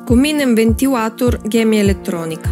Коминен вентилатор Gemi електроника.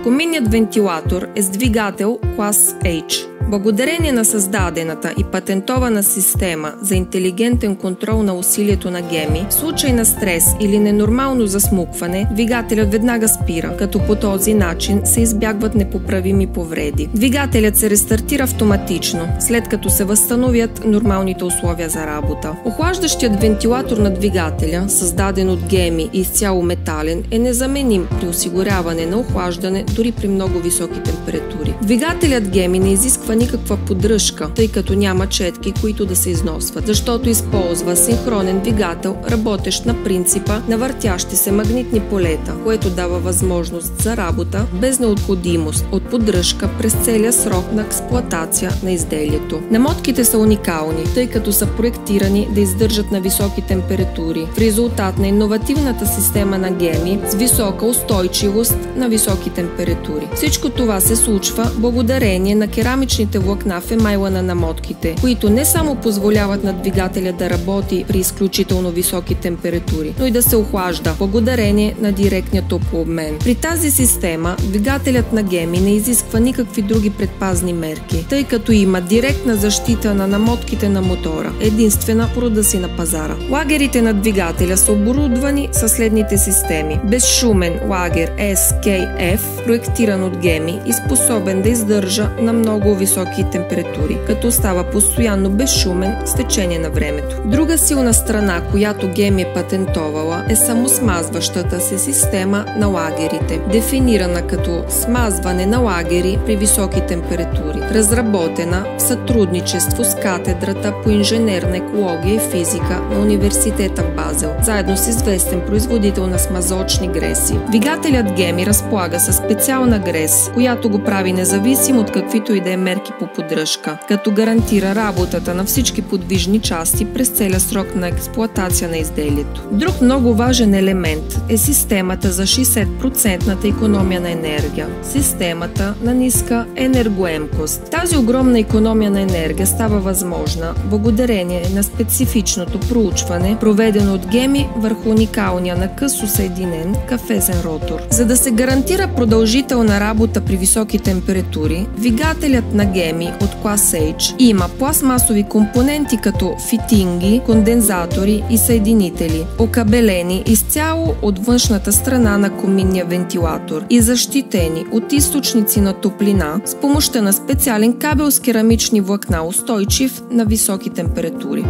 Коминният вентилатор е с двигател клас H. Благодарение на създадената и патентована система за интелигентен контрол на усилието на Gemi, в случай на стрес или ненормално засмукване, двигателят веднага спира, като по този начин се избягват непоправими повреди. Двигателят се рестартира автоматично, след като се възстановят нормалните условия за работа. Охлаждащият вентилатор на двигателя, създаден от Gemi и изцяло метален, е незаменим при осигуряване на охлаждане дори при много високи температури. Двигателят Gemi не изисква никаква поддръжка, тъй като няма четки, които да се износват, защото използва синхронен двигател, работещ на принципа на въртящи се магнитни полета, което дава възможност за работа без необходимост от поддръжка през целия срок на експлоатация на изделието. Намотките са уникални, тъй като са проектирани да издържат на високи температури, в резултат на иновативната система на Gemi с висока устойчивост на високи температури. Всичко това се случва благодарение на керамичните влакна в емайла на намотките, които не само позволяват на двигателя да работи при изключително високи температури, но и да се охлажда благодарение на директния топлообмен. При тази система двигателят на Gemi не изисква никакви други предпазни мерки, тъй като има директна защита на намотките на мотора, единствена по рода си на пазара. Лагерите на двигателя са оборудвани със следните системи: безшумен лагер SKF, проектиран от Gemi и способен да издържа на много високи температури, като става постоянно безшумен с течение на времето. Друга силна страна, която Gemi е патентовала, е самосмазващата се система на лагерите, дефинирана като смазване на лагери при високи температури, разработена в сътрудничество с катедрата по инженерна екология и физика на университета в Базел, заедно с известен производител на смазочни греси. Двигателят Gemi разполага със специална грес, която го прави независим от каквито и да е мерки по поддръжка, като гарантира работата на всички подвижни части през целия срок на експлоатация на изделието. Друг много важен елемент е системата за 60% икономия на енергия, системата на ниска енергоемкост. Тази огромна икономия на енергия става възможна благодарение на специфичното проучване, проведено от Gemi върху уникалния на късо съединен кафезен ротор. За да се гарантира продължителна работа при високи температури, двигателят на Gemi от клас H има пластмасови компоненти като фитинги, кондензатори и съединители, окабелени изцяло от външната страна на коминния вентилатор и защитени от източници на топлина с помощта на специален кабел с керамични влакна, устойчив на високи температури.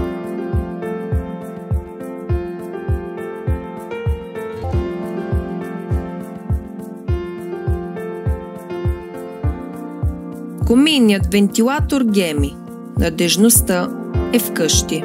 Коминният вентилатор Gemi. Надежността е вкъщи.